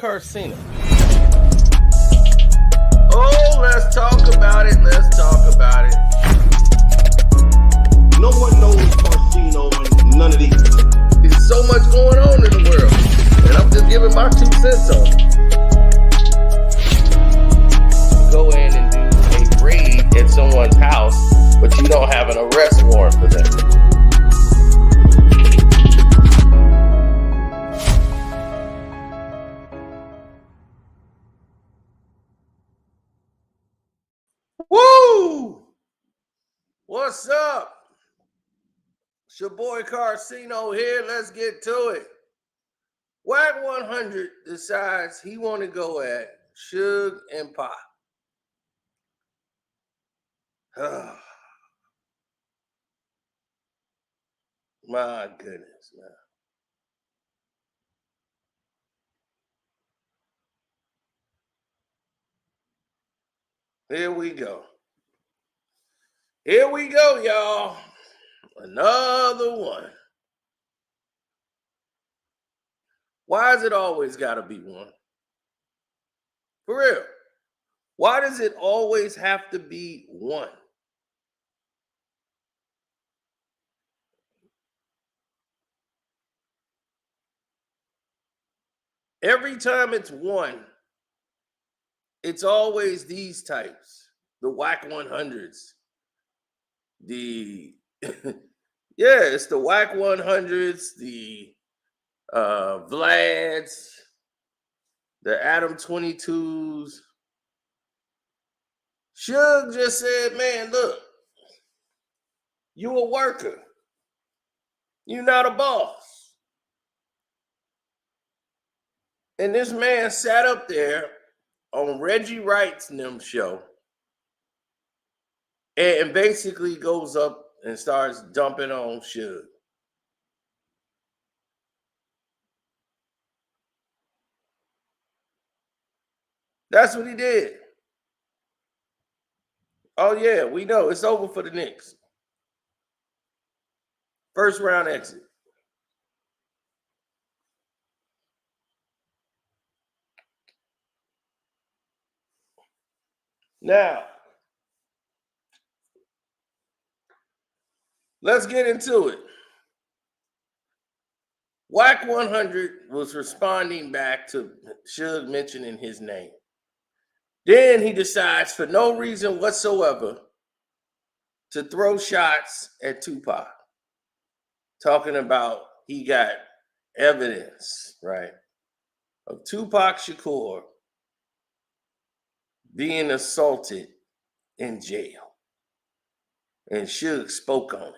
Carcino. Oh, let's talk about it. Let's talk about it. No one knows Carcino and none of these. There's so much going on in the world, and I'm just giving my 2 cents on it. Go in and do a raid at someone's house, but you don't have an arrest warrant for them. Woo! What's up? It's your boy Carcino here. Let's get to it. Wack 100 decides he want to go at Suge and Pac. My goodness, man. Here we go. Here we go, y'all. Another one. Why is it always got to be one? For real. Why does it always have to be one? Every time it's one, it's always these types. The Wack 100s. It's the Wack 100s, the Vlads, the Adam 22s. Suge just said, man, look, you a worker. You're not a boss. And this man sat up there on Reggie Wright's them show and basically goes up and starts dumping on Suge. That's what he did. Oh, yeah, we know. It's over for the Knicks. First round exit. Now, let's get into it. Wack 100 was responding back to Suge mentioning his name. Then he decides, for no reason whatsoever, to throw shots at Tupac, talking about he got evidence, right, of Tupac Shakur being assaulted in jail. And Suge spoke on it.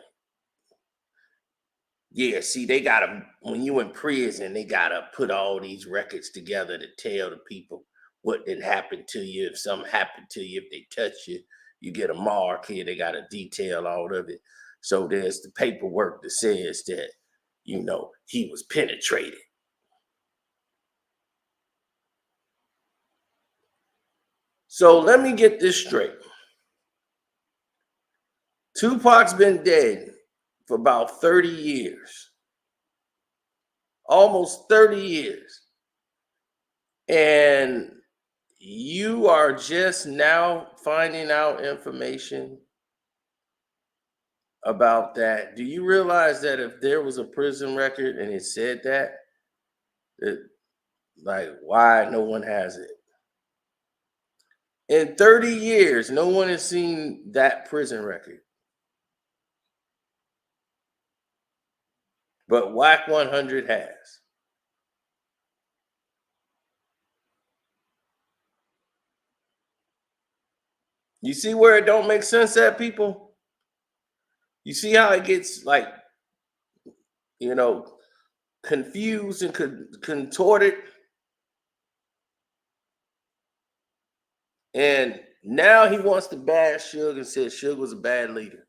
Yeah, see, they gotta, when you in prison, they gotta put all these records together to tell the people what did happen to you. If something happened to you, if they touch you, you get a mark here. They gotta detail all of it. So there's the paperwork that says that, you know, he was penetrated. So let me get this straight. Tupac's been dead for about 30 years. Almost 30 years. And you are just now finding out information about that. Do you realize that if there was a prison record and it said that like, why no one has it? In 30 years, no one has seen that prison record. But Wack 100 has. You see where it don't make sense at, people? You see how it gets, like, you know, confused and contorted? And now he wants to bash Suge and said Suge was a bad leader.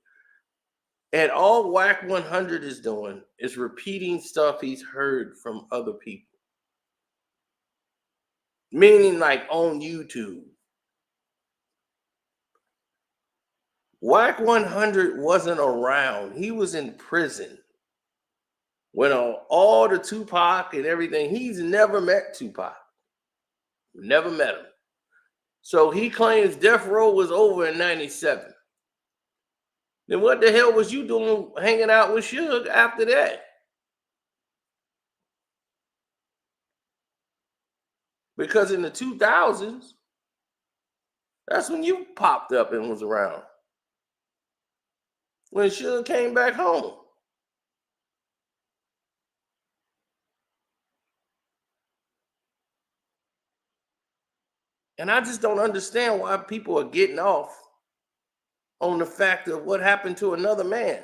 And all Wack 100 is doing is repeating stuff he's heard from other people. Meaning like on YouTube. Wack 100 wasn't around. He was in prison. When all the Tupac and everything, he's never met Tupac. Never met him. So he claims death row was over in 97. Then what the hell was you doing hanging out with Suge after that? Because in the 2000s, that's when you popped up and was around. When Suge came back home. And I just don't understand why people are getting off on the fact of what happened to another man.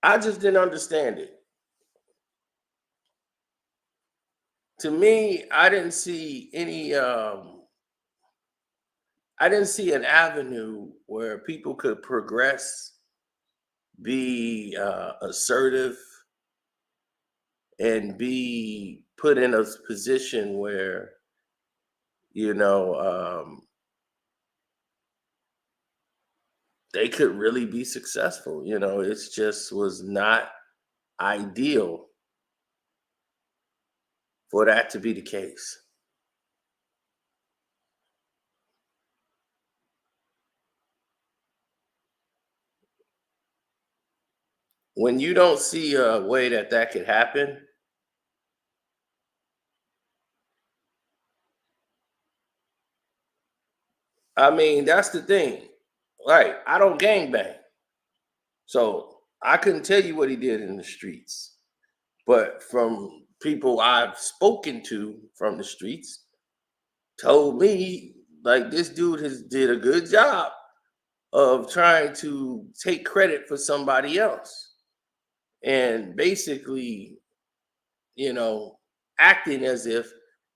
I just didn't understand it. To me, I didn't see an avenue where people could progress, be assertive, and be put in a position where, you know, they could really be successful. You know, it just was not ideal for that to be the case. When you don't see a way that could happen, I mean, that's the thing. Right. I don't gangbang. So I couldn't tell you what he did in the streets. But from people I've spoken to from the streets, told me like this dude has did a good job of trying to take credit for somebody else and basically, you know, acting as if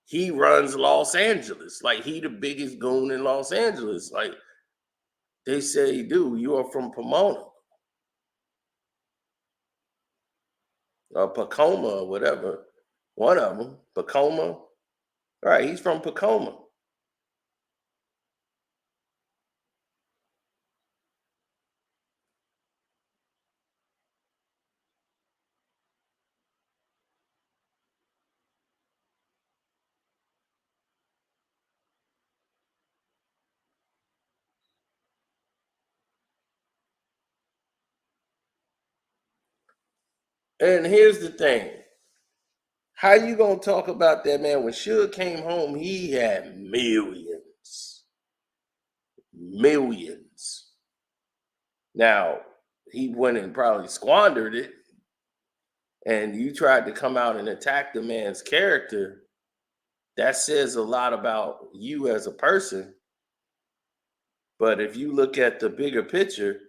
he runs Los Angeles, like he the biggest goon in Los Angeles. Like they say, dude, you are from Pomona or Pacoma or whatever. One of them, Pacoma. Right, he's from Pacoma. And here's the thing. How you gonna talk about that man? When Suge came home, he had millions. Millions. Now, he went and probably squandered it, and you tried to come out and attack the man's character. That says a lot about you as a person. But if you look at the bigger picture,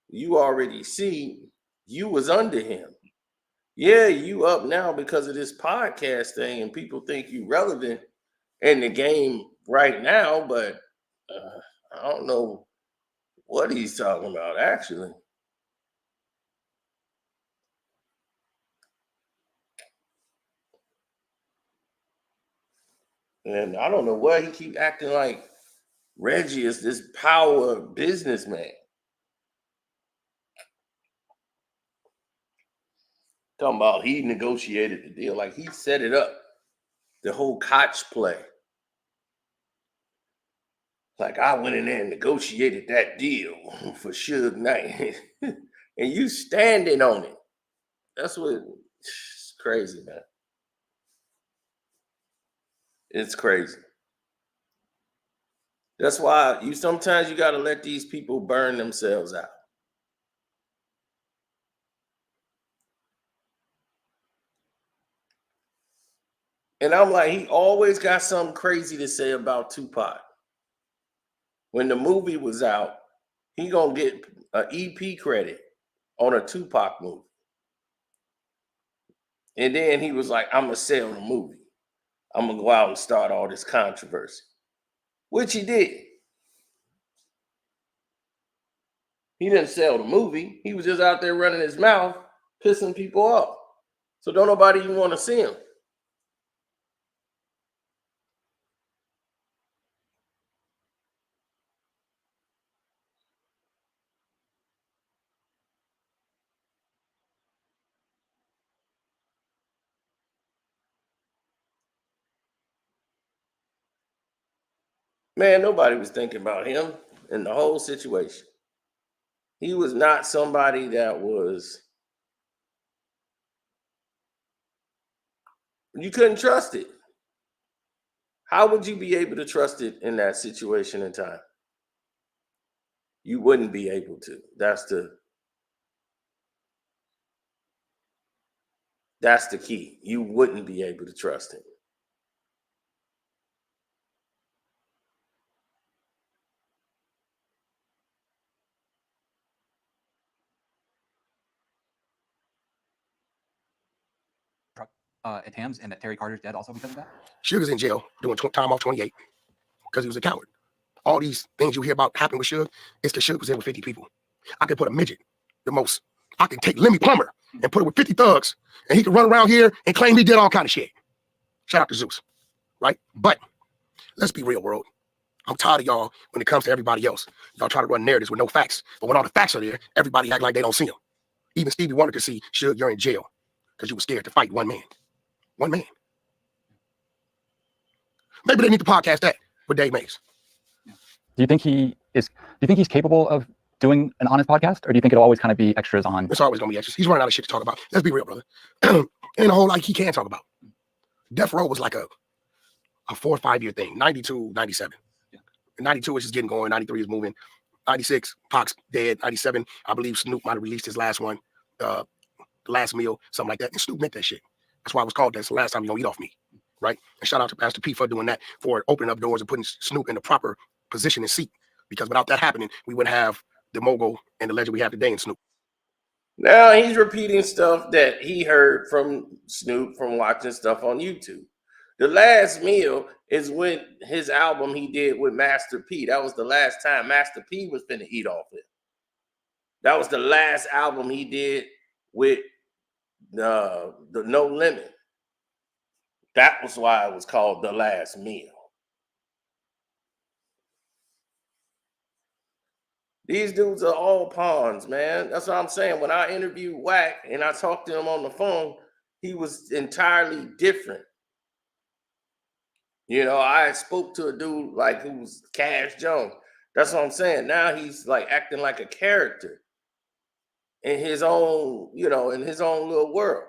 you already see you was under him. Yeah, you up now because of this podcast thing, and people think you relevant in the game right now, but I don't know what he's talking about actually. And I don't know why he keep acting like Reggie is this power businessman. Talking about he negotiated the deal, like he set it up. The whole Koch play. Like I went in there and negotiated that deal for Suge Knight, and you standing on it. That's what. It's crazy, man. It's crazy. That's why you sometimes you got to let these people burn themselves out. And I'm like, he always got something crazy to say about Tupac. When the movie was out, he gonna get an EP credit on a Tupac movie. And then he was like, I'm gonna sell the movie. I'm gonna go out and start all this controversy, which he did. He didn't sell the movie. He was just out there running his mouth, pissing people off. So don't nobody even want to see him. Man, nobody was thinking about him in the whole situation. He was not somebody that was, you couldn't trust it. How would you be able to trust it in that situation and time? You wouldn't be able to. That's the key. You wouldn't be able to trust him. At Tams, and that Terry Carter's dead also because of that? Suge's in jail doing time off 28 because he was a coward. All these things you hear about happening with Suge, it's because Suge was in with 50 people. I could put a midget, I can take Lemmy Plummer and put it with 50 thugs, and he could run around here and claim he did all kind of shit. Shout out to Zeus, right? But let's be real, world. I'm tired of y'all when it comes to everybody else. Y'all try to run narratives with no facts. But when all the facts are there, everybody act like they don't see them. Even Stevie Wonder could see, Suge, you're in jail because you were scared to fight one man. One man. Maybe they need to podcast that with Dave Mays. Do you think he's capable of doing an honest podcast, or do you think it'll always kind of be extras on? It's always gonna be extras. He's running out of shit to talk about. Let's be real, brother. Ain't a whole lot he can talk about. Death Row was like a 4 or 5 year thing. 92, 97. Yeah. 92 is just getting going. 93 is moving. 96, Pac's dead. 97, I believe Snoop might have released his last one, the last meal, something like that. And Snoop meant that shit. That's why it was called that. It's the last time you're gonna eat off me, right? And shout out to Pastor P for doing that, for opening up doors and putting Snoop in the proper position and seat. Because without that happening, we wouldn't have the mogul and the legend we have today in Snoop. Now he's repeating stuff that he heard from Snoop from watching stuff on YouTube. The Last Meal is when his album he did with Master P. That was the last time Master P was finna eat off it. That was the last album he did with the No Limit. That was why it was called The Last Meal. These dudes are all pawns, man. That's what I'm saying. When I interviewed Wack and I talked to him on the phone, he was entirely different. You know, I spoke to a dude like who was Cash Jones. That's what I'm saying. Now he's like acting like a character in his own, in his own little world.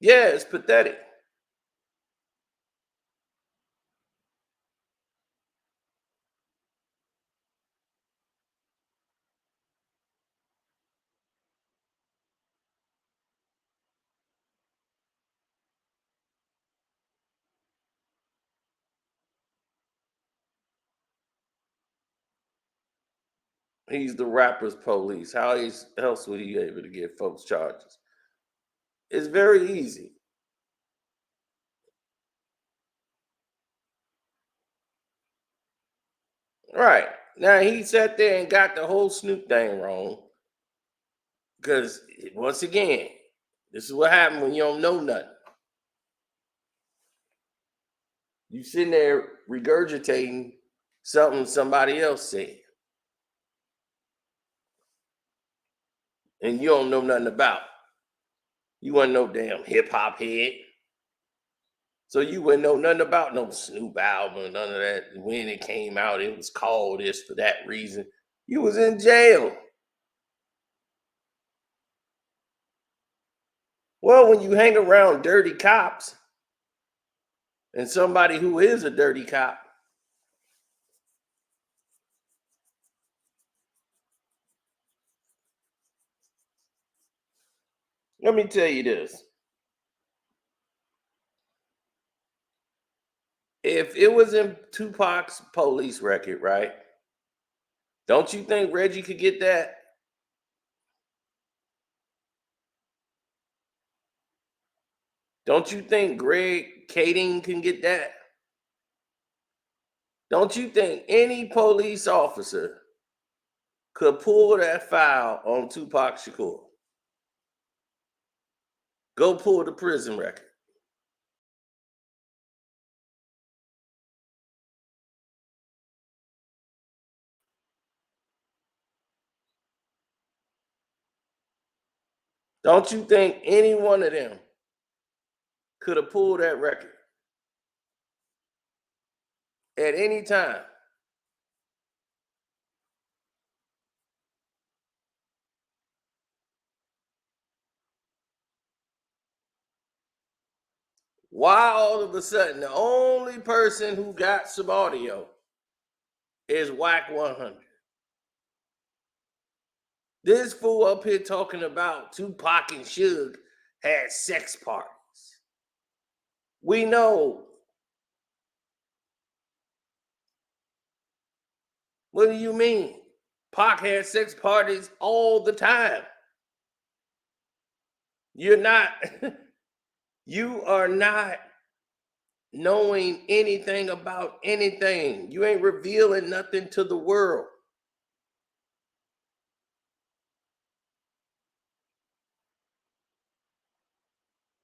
Yeah, it's pathetic. He's the rapper's police. How else would he be able to get folks charges? It's very easy. Right. Now he sat there and got the whole Snoop thing wrong. Because once again, this is what happened when you don't know nothing. You sitting there regurgitating something somebody else said. And you don't know nothing about. You wasn't no damn hip-hop head. So you wouldn't know nothing about no Snoop album, none of that. When it came out, it was called this for that reason. You was in jail. Well, when you hang around dirty cops and somebody who is a dirty cop, let me tell you this. If it was in Tupac's police record, right? Don't you think Reggie could get that? Don't you think Greg Kading can get that? Don't you think any police officer could pull that file on Tupac Shakur? Go pull the prison record. Don't you think any one of them could have pulled that record at any time? Why all of a sudden the only person who got some audio is Wack 100? This fool up here talking about Tupac and Suge had sex parties. We know. What do you mean? Pac had sex parties all the time. You are not knowing anything about anything. You ain't revealing nothing to the world.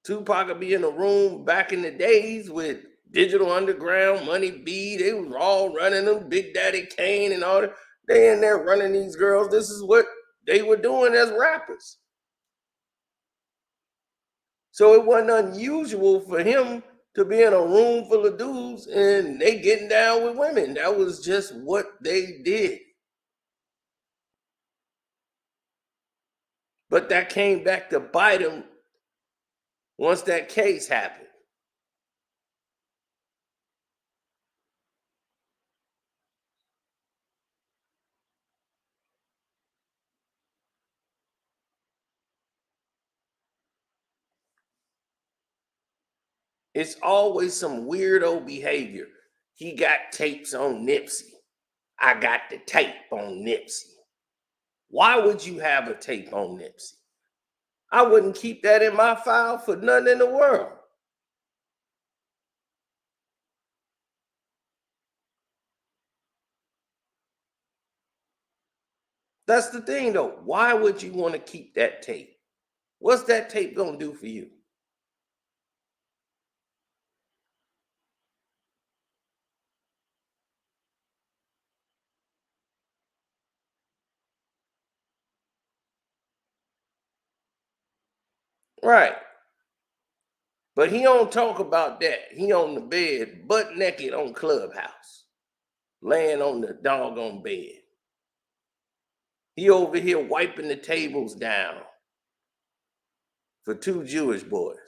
Tupac would be in a room back in the days with Digital Underground, Money B. They was all running them, Big Daddy Kane and all that. They in there running these girls. This is what they were doing as rappers. So it wasn't unusual for him to be in a room full of dudes and they getting down with women. That was just what they did. But that came back to bite him once that case happened. It's always some weirdo behavior. He got tapes on Nipsey. I got the tape on Nipsey. Why would you have a tape on Nipsey? I wouldn't keep that in my file for nothing in the world. That's the thing though. Why would you want to keep that tape? What's that tape gonna do for you? Right. But he don't talk about that. He on the bed, butt naked on Clubhouse, laying on the doggone bed. He over here wiping the tables down for two Jewish boys.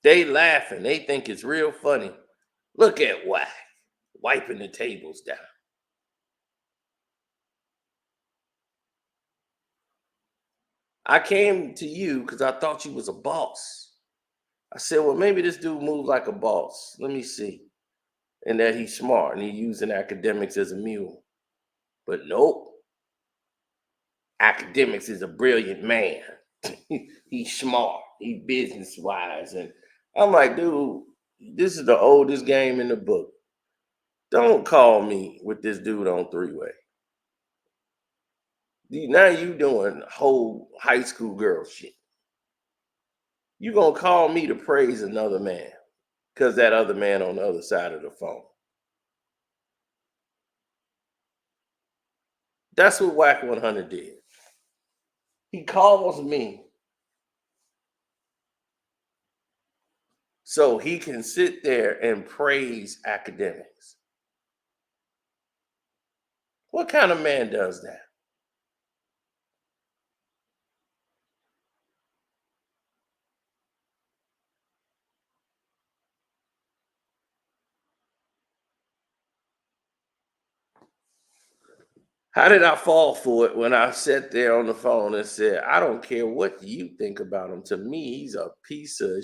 They laughing. They think it's real funny. Look at Wack wiping the tables down. I came to you because I thought you was a boss. I said, well, maybe this dude moves like a boss. Let me see. And that he's smart and he's using academics as a mule. But nope. Academics is a brilliant man. He's smart. He's business-wise. And I'm like, dude, this is the oldest game in the book. Don't call me with this dude on three-way. Now you doing whole high school girl shit. You gonna call me to praise another man because that other man on the other side of the phone. That's what Wack 100 did. He calls me so he can sit there and praise academics. What kind of man does that? How did I fall for it when I sat there on the phone and said, I don't care what you think about him. To me, he's a piece of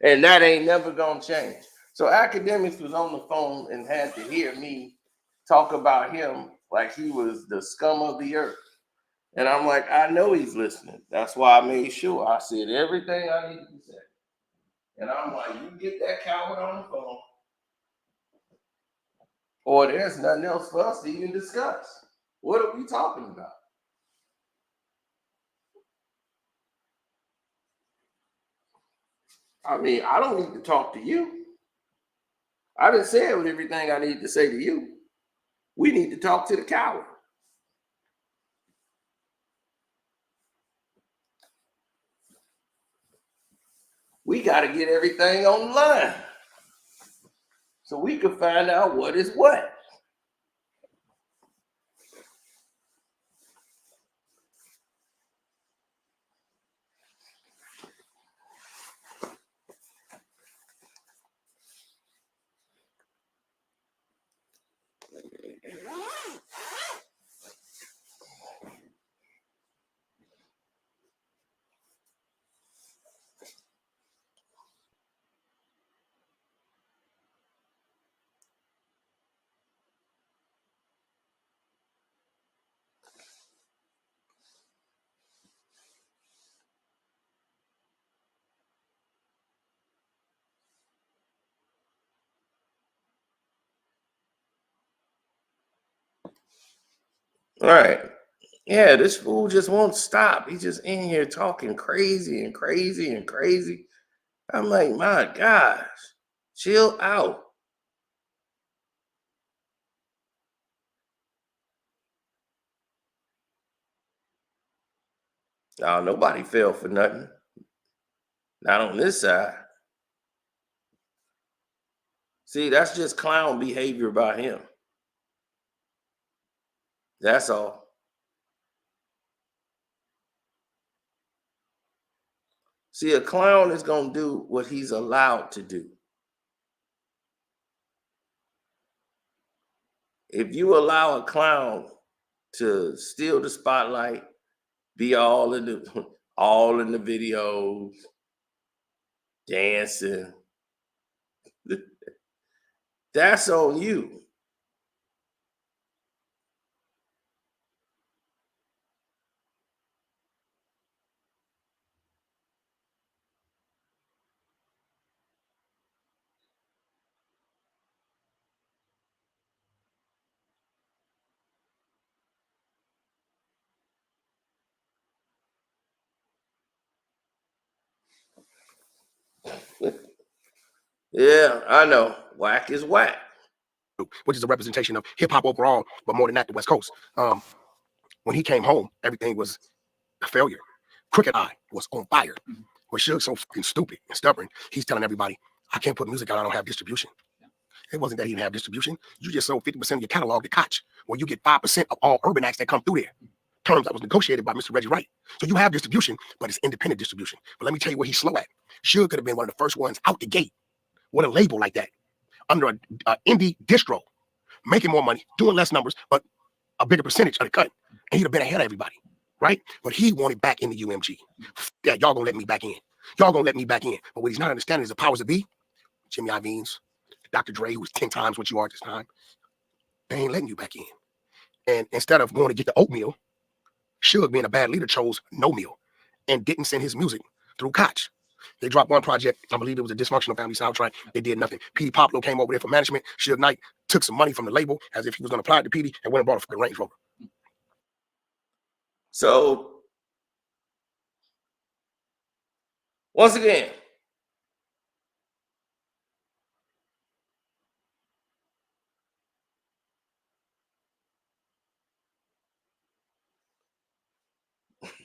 And that ain't never gonna change. So academics was on the phone and had to hear me talk about him like he was the scum of the earth. And I'm like, I know he's listening. That's why I made sure I said everything I needed to say. And I'm like, you get that coward on the phone, or there's nothing else for us to even discuss. What are we talking about? I mean, I don't need to talk to you. I didn't say everything I need to say to you. We need to talk to the coward. We got to get everything on the line so we can find out what is what. All right. Yeah, this fool just won't stop. He's just in here talking crazy and crazy and crazy. I'm like, my gosh, chill out. Now, nobody fell for nothing. Not on this side. See, that's just clown behavior by him. That's all. See, a clown is going to do what he's allowed to do. If you allow a clown to steal the spotlight, be all in the all in the videos, dancing, that's on you. Yeah, I know. Whack is whack. which is a representation of hip hop overall, but more than that, the West Coast. When he came home, everything was a failure. Crooked Eye was on fire. When Suge's so fucking stupid and stubborn, he's telling everybody, I can't put music out, I don't have distribution. It wasn't that he didn't have distribution. You just sold 50% of your catalog to Koch, where you get 5% of all urban acts that come through there. Terms that was negotiated by Mr. Reggie Wright. So you have distribution, but it's independent distribution. But let me tell you where he's slow at. Suge could have been one of the first ones out the gate with a label like that, under an indie distro, making more money, doing less numbers, but a bigger percentage of the cut. And he'd have been ahead of everybody, right? But he wanted back in the UMG. Yeah, y'all gonna let me back in. Y'all gonna let me back in. But what he's not understanding is the powers that be, Jimmy Iovine's, Dr. Dre, who was 10 times what you are at this time, they ain't letting you back in. And instead of going to get the oatmeal, Suge, being a bad leader, chose no meal and didn't send his music through Koch. They dropped one project. I believe it was a dysfunctional family soundtrack. They did nothing. Petey Pablo came over there for management. Suge Knight took some money from the label as if he was going to apply it to Petey and went and bought a fucking Range Rover. So, once again,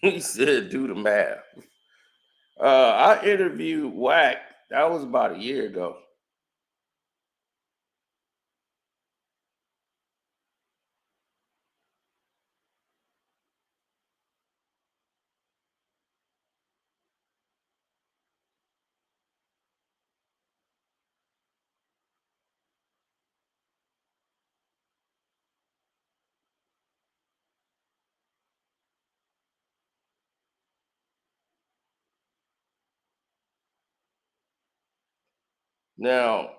he said, do the math. I interviewed Wack. That was about a year ago. Now,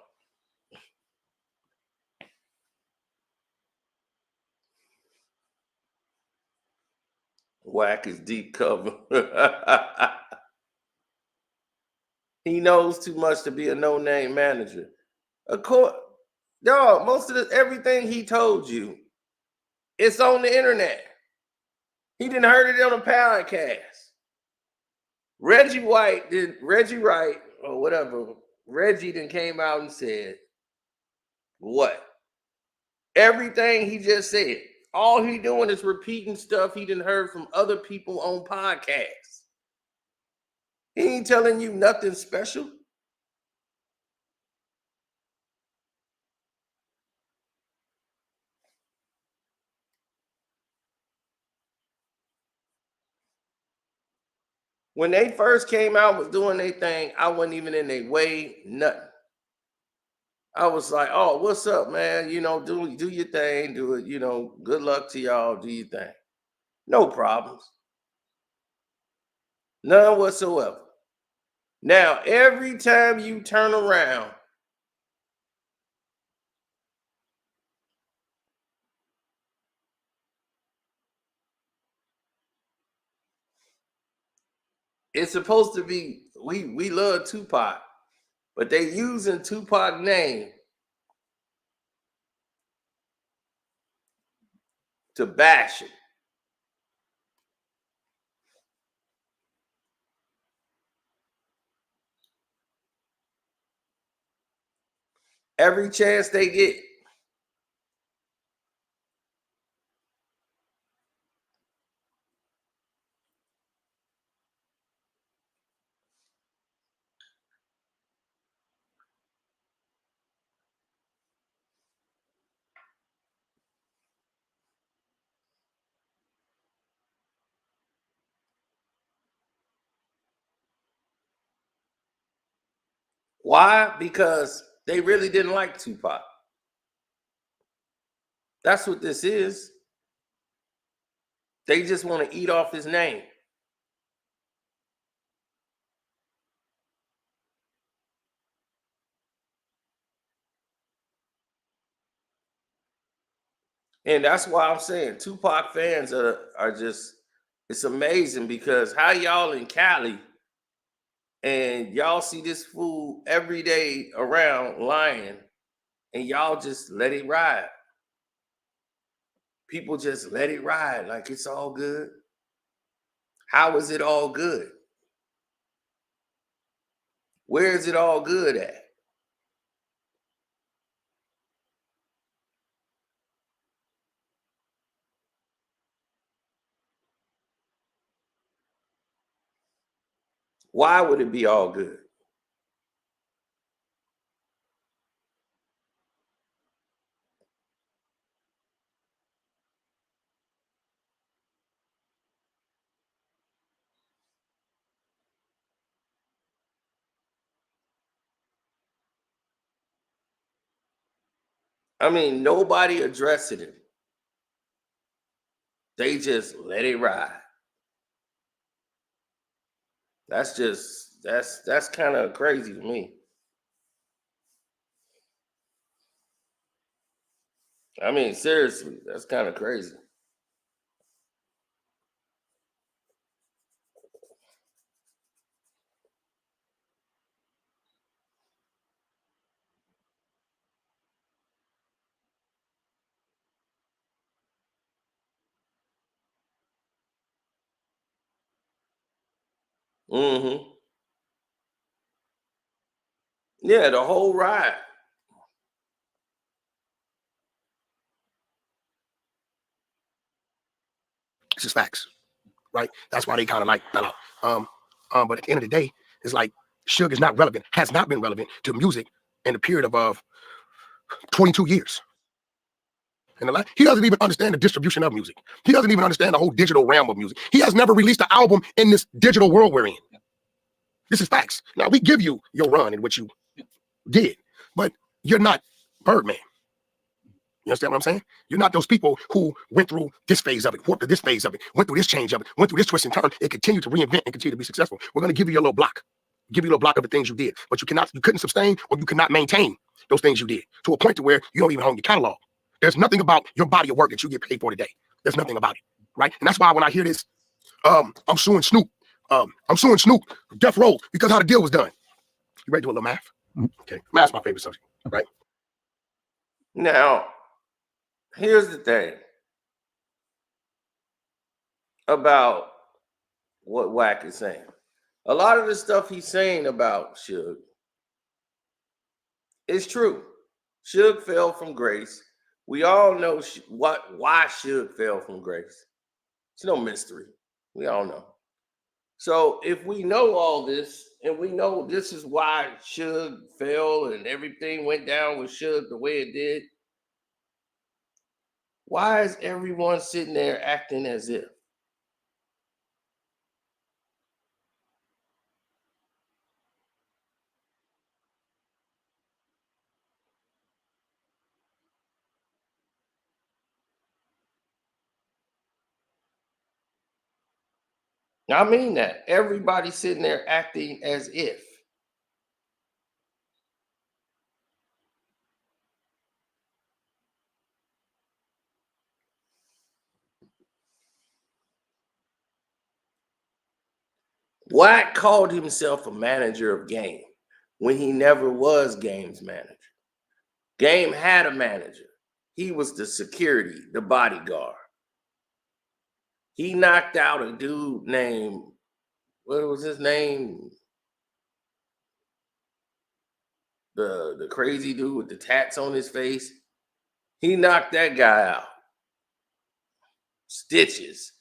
Wack is deep cover. He knows too much to be a no-name manager. Of course, dog, most of everything he told you, it's on the internet. He didn't heard it on a podcast. Reggie Wright, or whatever, Reggie then came out and said, what? Everything he just said. All he doing is repeating stuff he didn't heard from other people on podcasts. He ain't telling you nothing special. When they first came out was doing their thing, I wasn't even in their way, nothing. I was like, oh, what's up, man? You know, do your thing, do it, you know, good luck to y'all, do your thing. No problems. None whatsoever. Now, every time you turn around, it's supposed to be, we love Tupac, but they using Tupac name to bash it. Every chance they get. Why? Because they really didn't like Tupac. That's what this is. They just want to eat off his name. And that's why I'm saying Tupac fans are just, it's amazing because how y'all in Cali and y'all see this fool every day around lying and y'all just let it ride. People just let it ride like it's all good. How is it all good? Where is it all good at? Why would it be all good? I mean, nobody addressed it. They just let it ride. That's just, that's kind of crazy to me. I mean, seriously, that's kind of crazy. Mm-hmm. Yeah, the whole ride. This is facts, right? That's why they kind of like, but at the end of the day, it's like Suge is not relevant, has not been relevant to music in the period of 22 years. And he doesn't even understand the distribution of music. He doesn't even understand the whole digital realm of music. He has never released an album in this digital world we're in. This is facts. Now, we give you your run in what you did, but you're not Birdman. You understand what I'm saying? You're not those people who went through this phase of it, went through this phase of it, went through this change of it, went through this twist and turn, and continue to reinvent and continue to be successful. We're going to give you your little block. give you a little block of the things you did, but you couldn't sustain or you cannot maintain those things you did to a point to where you don't even own your catalog. There's nothing about your body of work that you get paid for today. There's nothing about it, right? And that's why when I hear this, I'm suing Snoop. I'm suing Snoop, Death Row, because how the deal was done. You ready to do a little math? Okay, math's my favorite subject, right? Now, here's the thing about what Wack is saying. A lot of the stuff he's saying about Suge is true. Suge fell from grace. We all know why Suge fell from grace. It's no mystery. We all know. So if we know all this, and we know this is why Suge fell and everything went down with Suge the way it did, why is everyone sitting there acting as if? I mean that. Everybody's sitting there acting as if. Wack called himself a manager of Game when he never was Game's manager. Game had a manager. He was the security, the bodyguard. He knocked out a dude named, what was his name? The crazy dude with the tats on his face. He knocked that guy out. Stitches.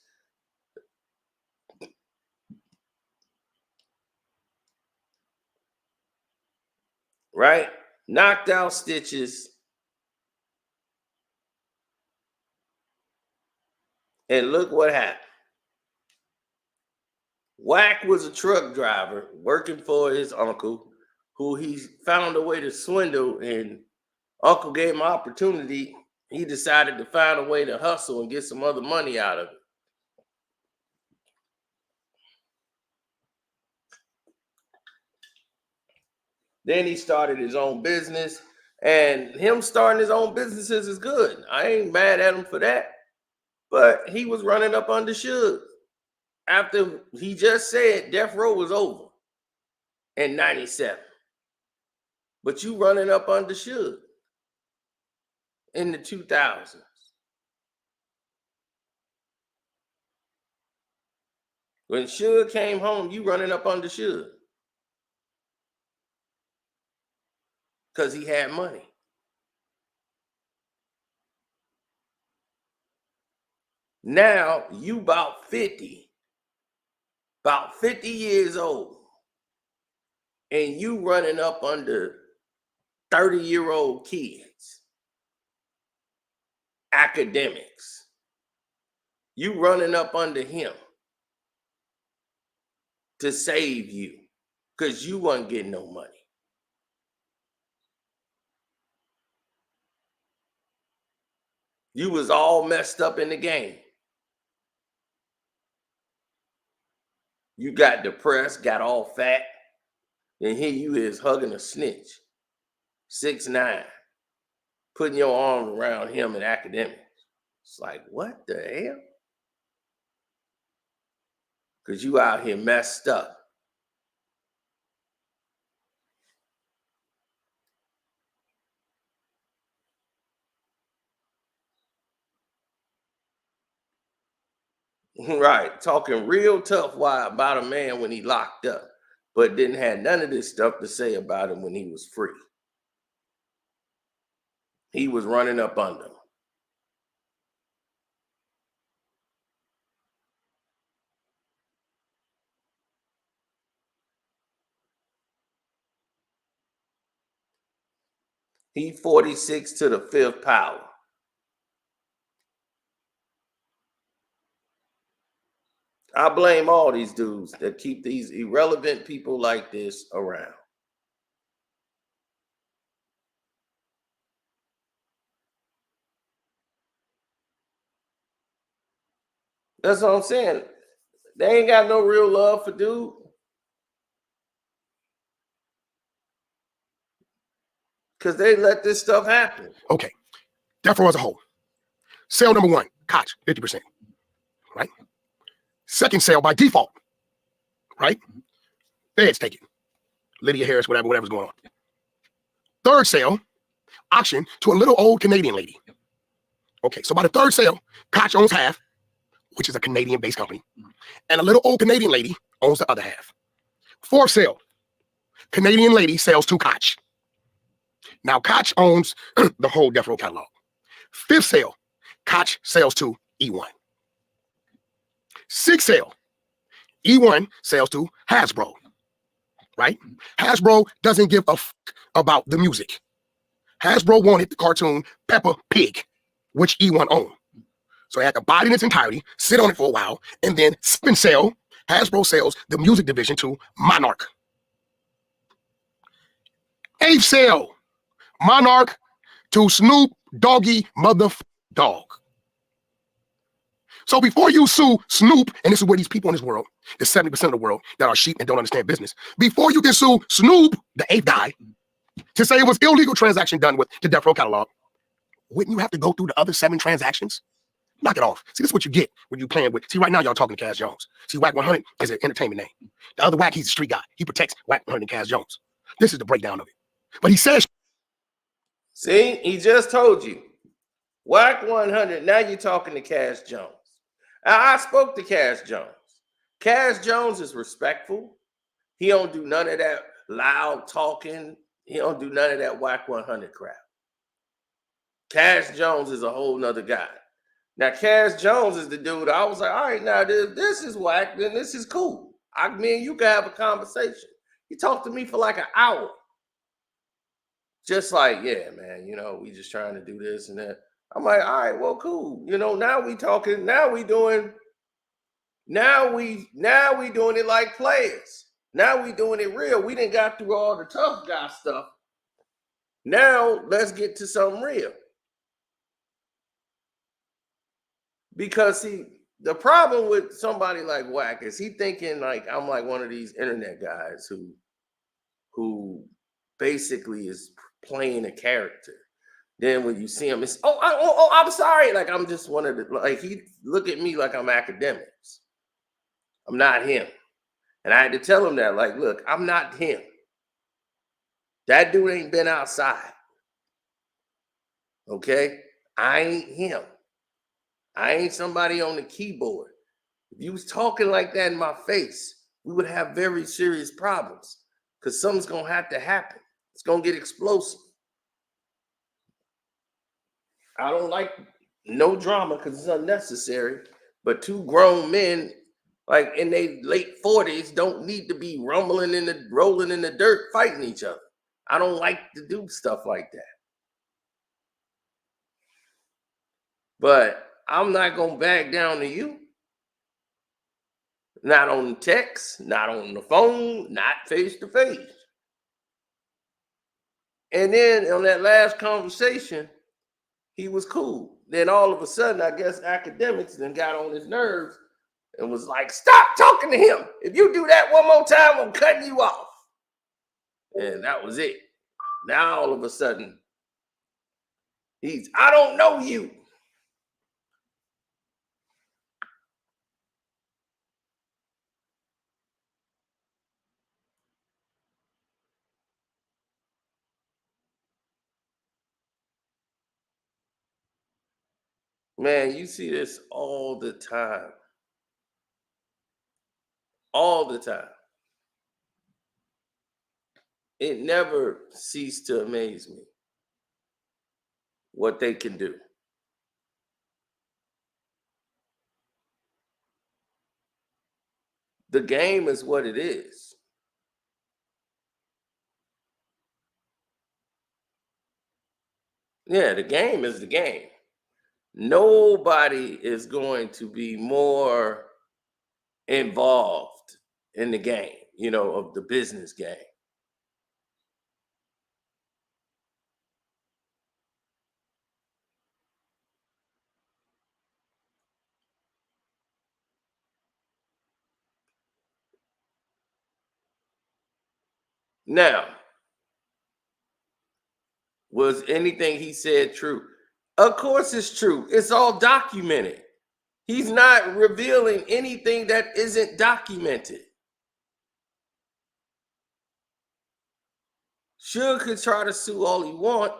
Right? Knocked out Stitches. And look what happened. Wack was a truck driver working for his uncle, who he found a way to swindle, and uncle gave him an opportunity. He decided to find a way to hustle and get some other money out of it. Then he started his own business, and him starting his own businesses is good. I ain't mad at him for that, but he was running up under Suge. After he just said Death Row was over in 97. But you running up under Suge in the 2000s. When Suge came home, you running up under Suge. Because he had money. Now you about 50 years old, and you running up under 30-year-old kids, academics. You running up under him to save you because you wasn't getting no money. You was all messed up in the game. You got depressed, got all fat, and here you is hugging a snitch, 6'9", putting your arms around him in academics. It's like, what the hell? Because you out here messed up. Right, talking real tough about a man when he locked up, but didn't have none of this stuff to say about him when he was free. He was running up under him. He 46 to the fifth power. I blame all these dudes that keep these irrelevant people like this around. That's what I'm saying. They ain't got no real love for dude. because they let this stuff happen. Okay. Death Row as a whole. Sale number one, Koch, 50%. Right? Second sale by default. Right? Feds take it. Lydia Harris, whatever's going on. Third sale, auction to a little old Canadian lady. Okay, so by the third sale, Koch owns half, which is a Canadian-based company, and a little old Canadian lady owns the other half. Fourth sale, Canadian lady sells to Koch. Now Koch owns the whole Death Row catalog. Fifth sale, Koch sells to E1. Sixth sale, E1 sells to Hasbro. Right? Hasbro doesn't give a f about the music. Hasbro wanted the cartoon Peppa Pig, which E1 owned. So they had to buy it in its entirety, sit on it for a while, and then spin sell. Hasbro sells the music division to Monarch. Eighth sale, Monarch to Snoop Doggy Dog. So before you sue Snoop, and this is where these people in this world, the 70% of the world that are sheep and don't understand business, before you can sue Snoop, the eighth guy, to say it was illegal transaction done with the Death Row catalog, wouldn't you have to go through the other 7 transactions? Knock it off. See, this is what you get when you playing with. See, right now y'all talking to Cass Jones. See, Wack 100 is an entertainment name. The other Wack, he's a street guy. He protects Wack 100 and Cass Jones. This is the breakdown of it. But he says, See, he just told you. Wack 100, now you're talking to Cass Jones. I spoke to Cass Jones. Cass Jones is respectful. He don't do none of that loud talking. He don't do none of that Wack 100 crap. Cass Jones is a whole nother guy. Now, Cass Jones is the dude. I was like, all right, now this is Wack, then this is cool. Me and you can have a conversation. He talked to me for like an hour. Just like, yeah, man, you know, we just trying to do this and that. I'm like, all right, well, cool. You know, now we talking, now we doing it like players. Now we doing it real. We didn't got through all the tough guy stuff. Now let's get to something real. Because see, the problem with somebody like Wack is he thinking like I'm like one of these internet guys who basically is playing a character. Then when you see him, it's I'm sorry. Like I'm just one of the like he look at me like I'm academics. I'm not him. And I had to tell him that, like, look, I'm not him. That dude ain't been outside. Okay? I ain't him. I ain't somebody on the keyboard. If you was talking like that in my face, we would have very serious problems because something's going to have to happen. It's going to get explosive. I don't like no drama because it's unnecessary, but 2 grown men like in their late 40s don't need to be rolling in the dirt fighting each other. I don't like to do stuff like that. But I'm not going to back down to you. Not on text, not on the phone, not face to face. And then on that last conversation, he was cool. Then all of a sudden, I guess academics then got on his nerves and was like, stop talking to him. If you do that one more time, I'm cutting you off. And that was it. Now all of a sudden, I don't know you. Man, you see this all the time. All the time. It never ceased to amaze me what they can do. The game is what it is. Yeah, the game is the game. Nobody is going to be more involved in the game, you know, of the business game. Now, Was anything he said true? Of course it's true. It's all documented. He's not revealing anything that isn't documented. Suge could try to sue all he want.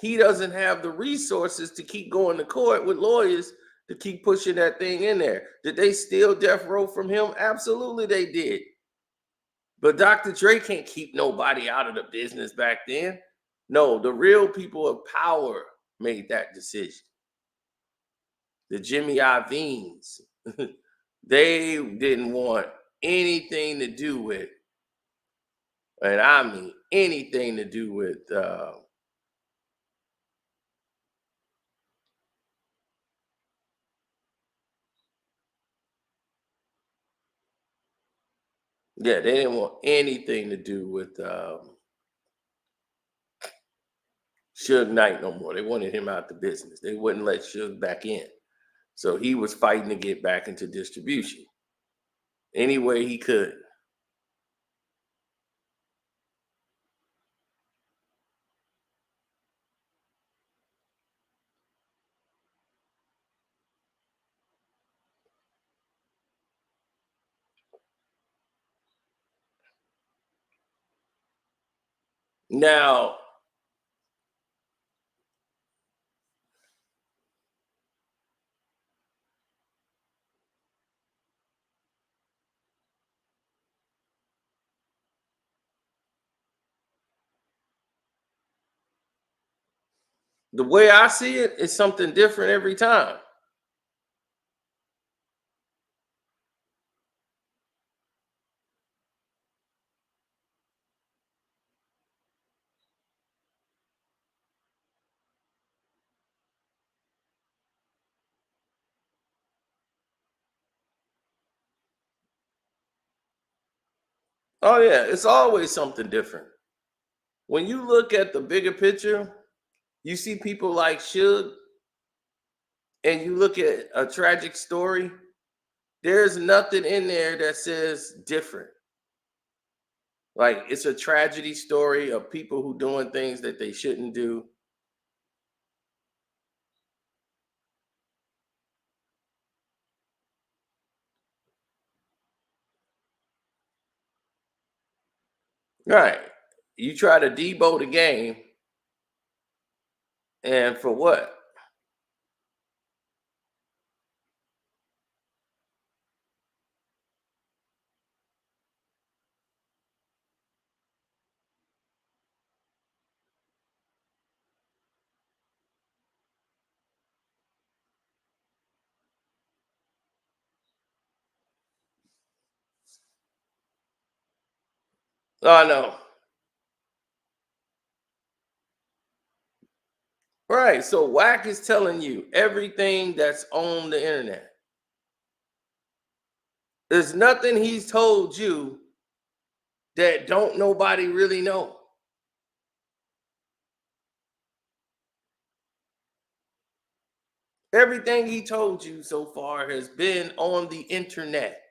He doesn't have the resources to keep going to court with lawyers to keep pushing that thing in there. Did they steal death row from him? Absolutely they did. But Dr. Dre can't keep nobody out of the business back then. No, the real people of power made that decision. The Jimmy Iovine's, they didn't want anything to do with, and I mean anything to do with yeah, they didn't want anything to do with Suge Knight no more. They wanted him out the business. They wouldn't let Suge back in. So he was fighting to get back into distribution any way he could. Now, the way I see it is something different every time. Oh, yeah, it's always something different. When you look at the bigger picture, you see people like Suge, and you look at a tragic story, there's nothing in there that says different. Like, it's a tragedy story of people who doing things that they shouldn't do. Right. You try to debo the game, and for what? Oh, no. Right. So Wack is telling you everything that's on the internet. There's nothing he's told you that don't nobody really know. Everything he told you so far has been on the internet.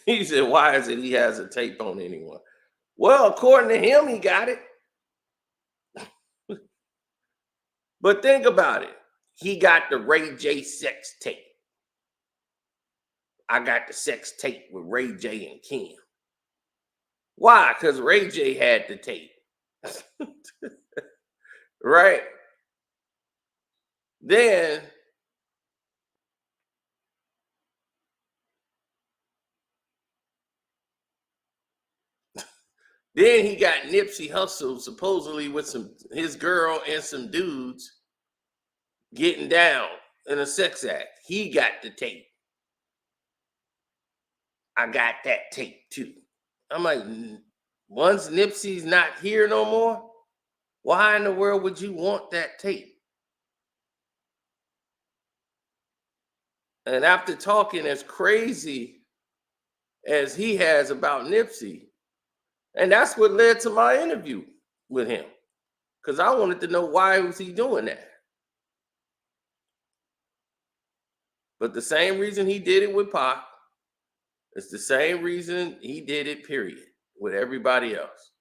He said, why is it he has a tape on anyone? Well, according to him, he got it. But think about it. He got the Ray J sex tape. I got the sex tape with Ray J and Kim. Why? Because Ray J had the tape. Right? Then he got Nipsey Hussle supposedly with his girl and some dudes getting down in a sex act. He got the tape. I got that tape too. I'm like, once Nipsey's not here no more, why in the world would you want that tape? And after talking as crazy as he has about Nipsey, and that's what led to my interview with him, because I wanted to know why was he doing that. But the same reason he did it with Pac, it's the same reason he did it, period, with everybody else.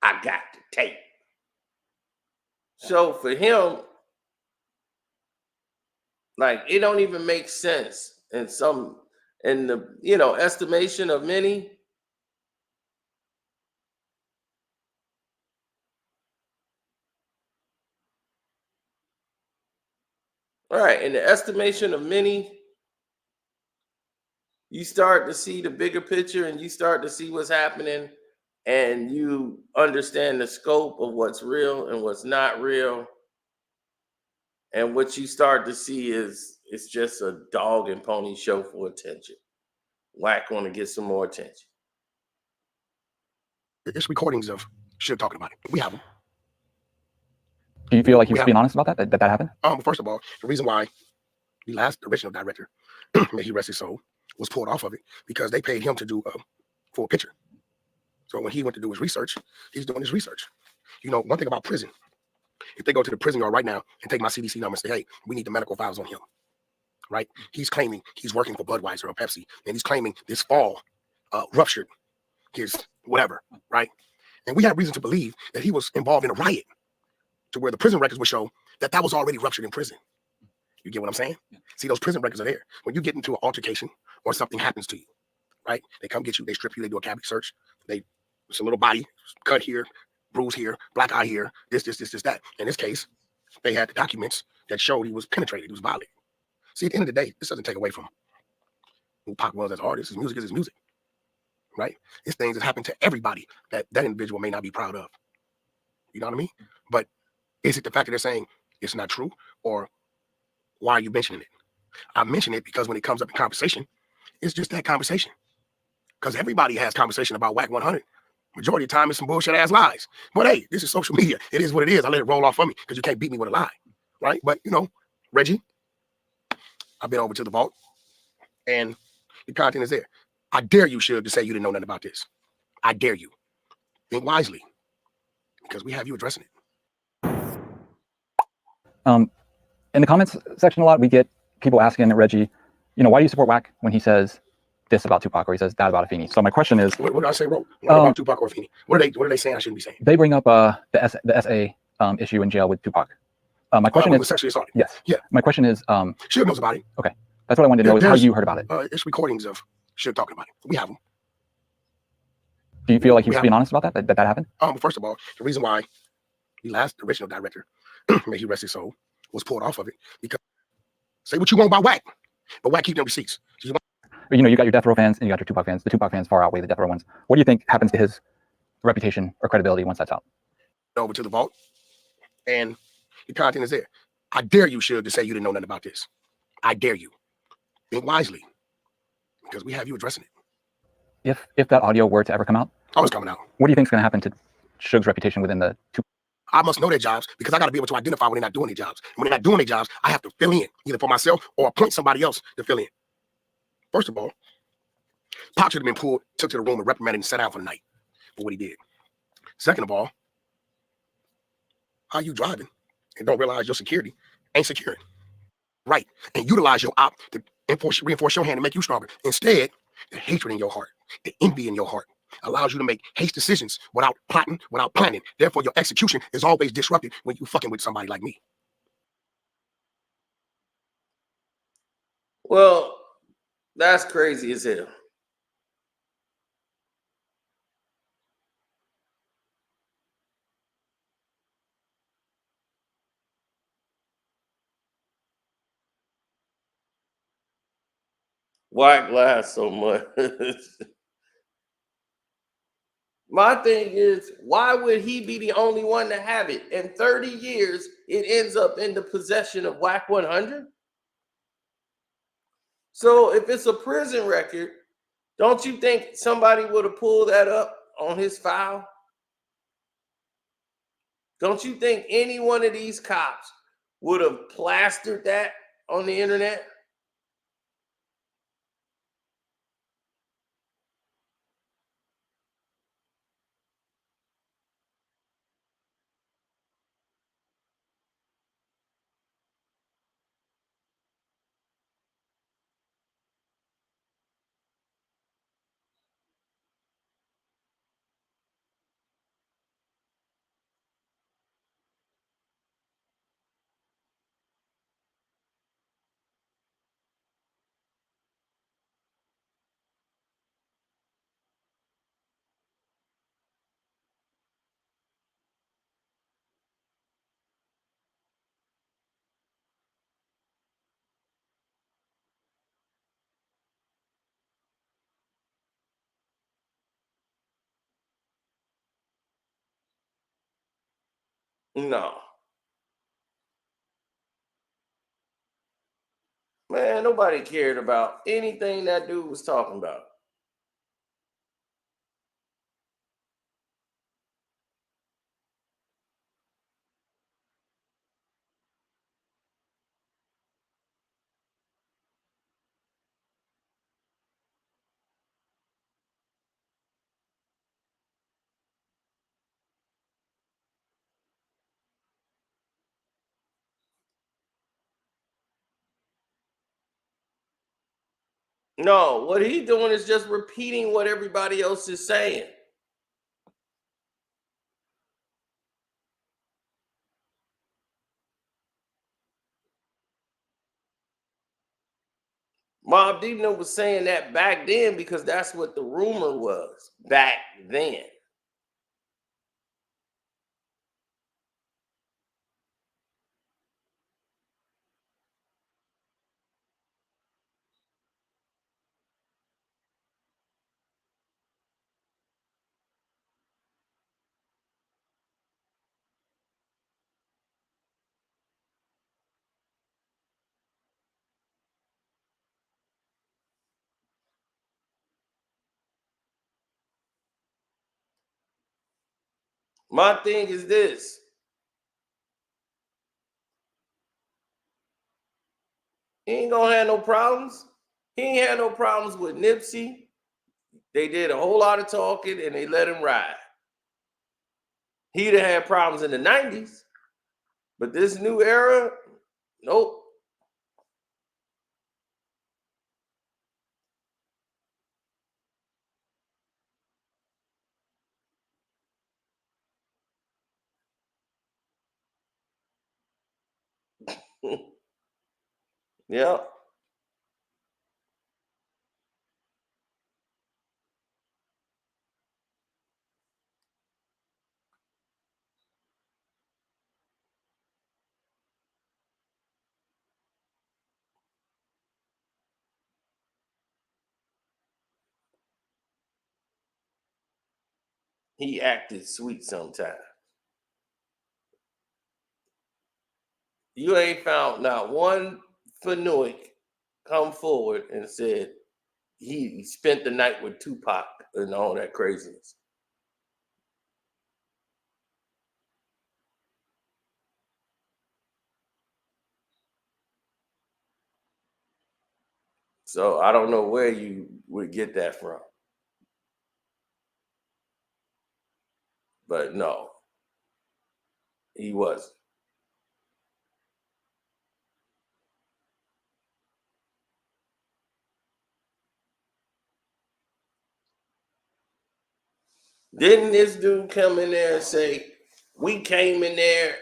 I got the tape. So for him, like, it don't even make sense in the estimation of many. All right, in the estimation of many, you start to see the bigger picture and you start to see what's happening, and you understand the scope of what's real and what's not real. And what you start to see is it's just a dog and pony show for attention. Wack want to get some more attention. It's recordings of Suge talking about it. We have them. Do you feel like he We was have being honest about that happened? First of all, the reason why the last original director, may he rest his soul, was pulled off of it because they paid him to do a full picture. So when he went to do his research, he's doing his research. You know, one thing about prison, if they go to the prison yard right now and take my CDC number and say, hey, we need the medical files on him, right? He's claiming he's working for Budweiser or Pepsi, and he's claiming this fall ruptured his whatever, right? And we have reason to believe that he was involved in a riot to where the prison records would show that that was already ruptured in prison. You get what I'm saying? Yeah. See, those prison records are there. When you get into an altercation or something happens to you, right? They come get you, they strip you, they do a cavity search. It's a little body cut here, bruise here, black eye here, this, that. In this case, they had the documents that showed he was penetrated, he was violated. See, at the end of the day, this doesn't take away from who Pac was as an artist. His music is his music, right? It's things that happen to everybody that individual may not be proud of. You know what I mean? But is it the fact that they're saying it's not true, or why are you mentioning it? I mention it because when it comes up in conversation, it's just that conversation. Because everybody has conversation about Wack 100. Majority of the time, it's some bullshit ass lies. But hey, this is social media. It is what it is. I let it roll off of me because you can't beat me with a lie, right? But you know, Reggie, I've been over to the vault, and the content is there. I dare you, Suge, to say you didn't know nothing about this. I dare you. Think wisely, because we have you addressing it. In the comments section a lot, we get people asking Reggie, why do you support Wack when he says this about Tupac or he says that about Afeni? So my question is, what did I say wrong? What about Tupac or Afeni? What are they saying I shouldn't be saying? They bring up the SA issue in jail with Tupac. My question is sexually assaulted. Yes. Yeah. My question is, Suge knows about it. Okay, that's what I wanted to know is how you heard about it. It's recordings of Suge talking about it. We have them. Do you feel like he was being honest about that happened? First of all, the reason why the last original director, may he rest his soul, was pulled off of it because say what you want about Wack, but Wack keep them receipts. So you got your Death Row fans and you got your Tupac fans. The Tupac fans far outweigh the Death Row ones. What do you think happens to his reputation or credibility once that's out? Over to the vault, and the content is there. I dare you, Suge, to say you didn't know nothing about this. I dare you. Think wisely, because we have you addressing it. If that audio were to ever come out, it's coming out. What do you think is going to happen to Suge's reputation within the two? I must know their jobs because I got to be able to identify when they're not doing their jobs. And when they're not doing their jobs, I have to fill in, either for myself or appoint somebody else to fill in. First of all, Pac should have been pulled, took to the room and reprimanded and sat down for the night for what he did. Second of all, how you driving and don't realize your security ain't securing? Right. And utilize your op to reinforce your hand and make you stronger. Instead, the hatred in your heart, the envy in your heart allows you to make hasty decisions without plotting, without planning. Therefore, your execution is always disrupted when you fucking with somebody like me. Well, that's crazy as hell. Wack laughs so much. My thing is, why would he be the only one to have it? In 30 years, it ends up in the possession of Wack 100. So if it's a prison record, don't you think somebody would have pulled that up on his file? Don't you think any one of these cops would have plastered that on the internet? No. Man, nobody cared about anything that dude was talking about. No, what he's doing is just repeating what everybody else is saying. Mobb Deep was saying that back then because that's what the rumor was back then. My thing is this. He ain't gonna have no problems. He ain't had no problems with Nipsey. They did a whole lot of talking and they let him ride. He'd have had problems in the 90s, but this new era, nope. Yeah. He acted sweet sometimes. You ain't found not one Fanuik come forward and said he spent the night with Tupac and all that craziness. So I don't know where you would get that from. But no, he wasn't. Didn't this dude come in there and say, we came in there,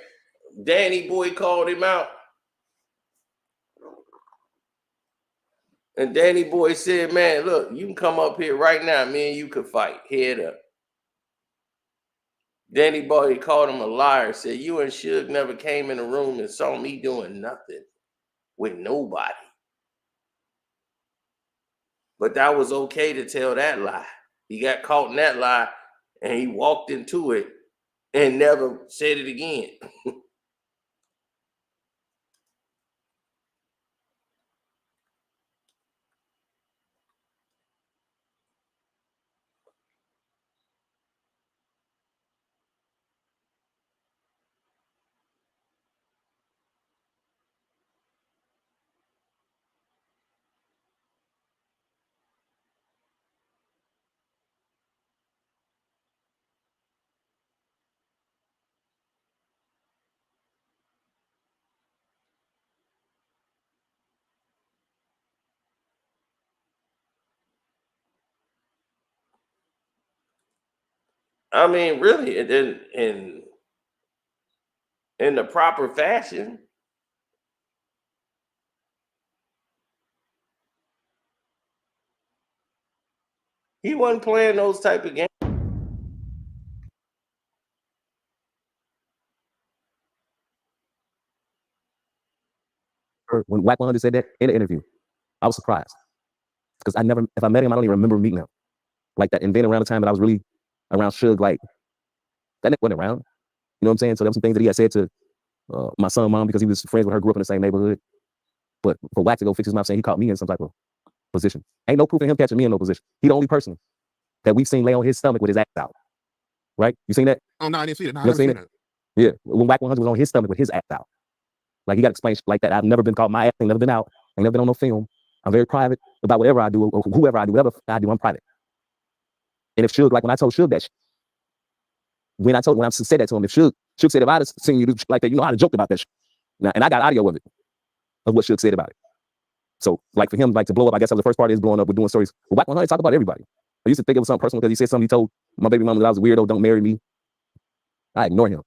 Danny Boy called him out? And Danny Boy said, man, look, you can come up here right now. Me and you could fight head up. Danny Boy called him a liar, said, you and Suge never came in the room and saw me doing nothing with nobody. But that was okay to tell that lie. He got caught in that lie and he walked into it and never said it again. I mean, really, in the proper fashion. He wasn't playing those type of games. When Wack 100 said that in the interview, I was surprised because if I met him, I don't even remember meeting him like that. And then around the time that I was really around Suge, like that nigga wasn't around. You know what I'm saying? So there was some things that he had said to my son, mom, because he was friends with her, grew up in the same neighborhood. But for Wack to go fix his mouth saying he caught me in some type of position, ain't no proof of him catching me in no position. He the only person that we've seen lay on his stomach with his ass out. Right? You seen that? Oh no, I didn't see it. No, I You never seen seen it? it. Yeah. When Wack 100 was on his stomach with his ass out. Like, he got to explain shit like that. I've never been caught. My ass ain't never been out. Ain't never been on no film. I'm very private about whatever I do or whoever I do. Whatever I do, I'm private. And if Suge, like when I told Suge that shit, when I said that to him, if Suge said, if I'd have seen you do shit like that, you know, I'd have joked about that shit. Now, and I got audio of it, of what Suge said about it. So, like, for him, like, to blow up, I guess that was the first part of his blowing up with doing stories. But Wack 100 talk about everybody. I used to think it was something personal because he said something, he told my baby mama that I was a weirdo, don't marry me. I ignore him.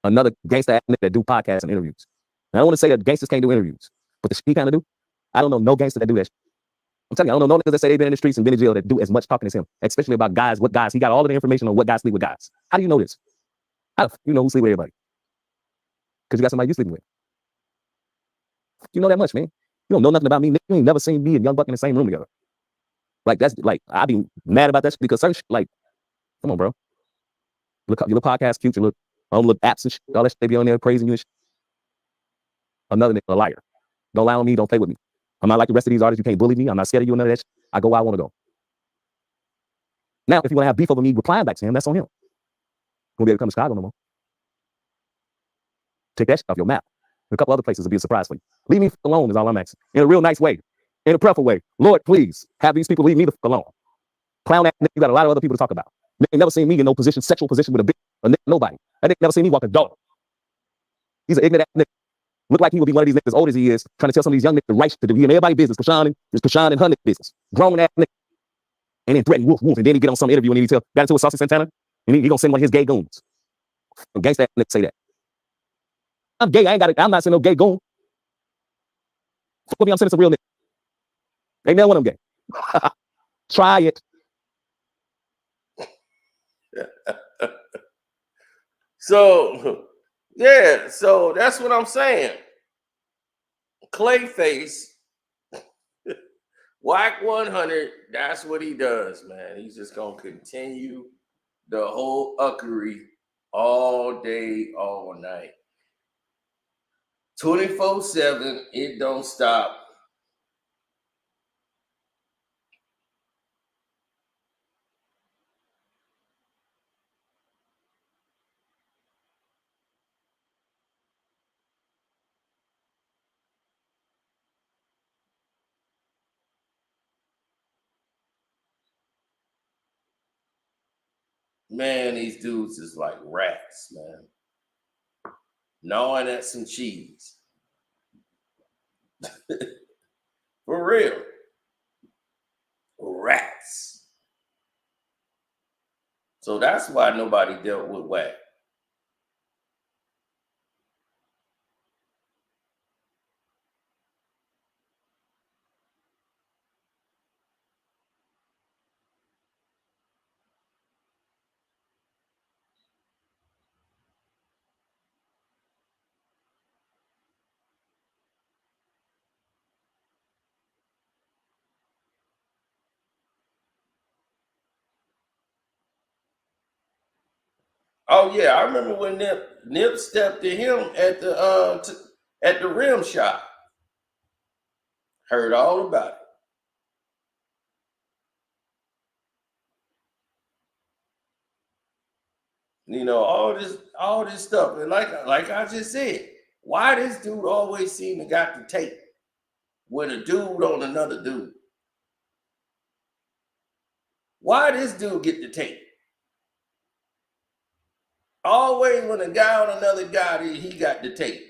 Another gangster ass nigga that do podcasts and interviews. And I don't want to say that gangsters can't do interviews, but the shit he kind of do, I don't know no gangster that do that shit. I'm telling you, I don't know no niggas that say they've been in the streets and been in jail that do as much talking as him, especially about guys, what guys. He got all of the information on what guys sleep with guys. How do you know this? How the you know who sleep with everybody? Because you got somebody you sleeping with. You know that much, man. You don't know nothing about me. You ain't never seen me and Young Buck in the same room together. Like, that's like, I be mad about that shit because certain shit, like, come on, bro. Look up your little podcast cute, your little apps and shit, all that shit they be on there praising you and shit. Another nigga, a liar. Don't lie on me, don't play with me. I'm not like the rest of these artists. You can't bully me. I'm not scared of you and none of that shit. I go where I want to go. Now, if you want to have beef over me replying back to him, that's on him. Won't be able to come to Chicago no more. Take that shit off your map. A couple other places will be a surprise for you. Leave me alone is all I'm asking. In a real nice way. In a prayerful way. Lord, please, have these people leave me the alone. Clown that nigga, you got a lot of other people to talk about. Nigga never seen me in no position, sexual position with a nigga, nobody. That nigga never seen me walk a dog. He's an ignorant ass nigga. Look like he would be one of these niggas as old as he is, trying to tell some of these young niggas the right shit to do. He in everybody's business. Krishan and her nigga business. Grown ass nigga. And then threaten woof woof. And then he get on some interview and he got into a Saucy Santana. And he gonna send one of his gay goons. And gangsta ass nigga say that. I'm gay. I'm not saying no gay goon. Fuck with me, I'm sending some real nigga. Ain't never one of them gay. Try it. So, yeah, so that's what I'm saying. Clayface, Wack 100, that's what he does, man. He's just going to continue the whole uckery all day, all night. 24/7, it don't stop. Man, these dudes is like rats, man. Gnawing at some cheese. For real. Rats. So that's why nobody dealt with Wack. Oh yeah, I remember when Nip stepped to him at the rim shop. Heard all about it. You know, all this stuff. And like I just said, why this dude always seem to got the tape with a dude on another dude? Why this dude get the tape? Always when a guy on another guy, he got the tape.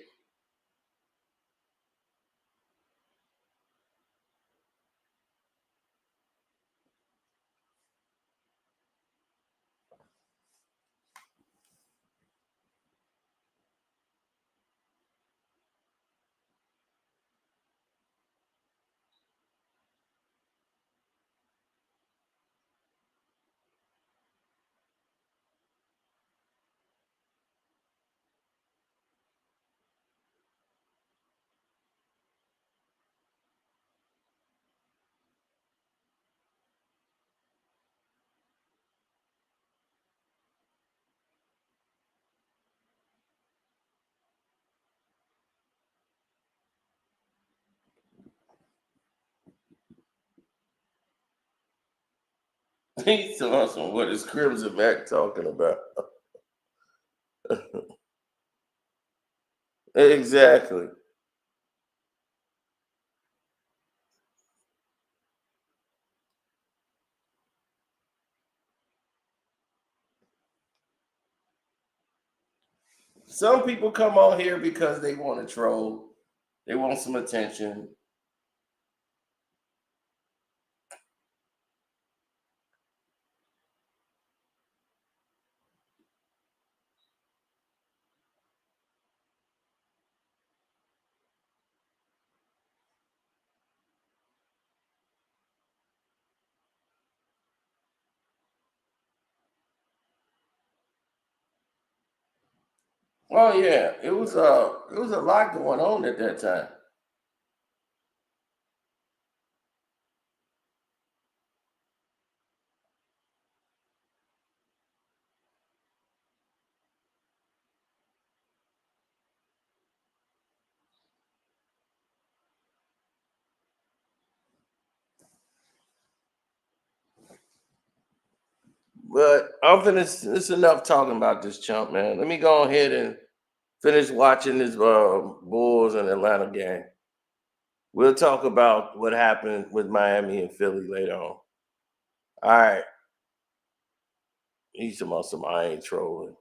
He's awesome. What is Crimson Mac talking about? Exactly. Some people come on here because they want to troll. They want some attention. Oh yeah, it was a lot going on at that time. But I'm finished. It's enough talking about this chump, man. Let me go ahead and finish watching this Bulls and Atlanta game. We'll talk about what happened with Miami and Philly later on. All right. He's some I ain't trolling.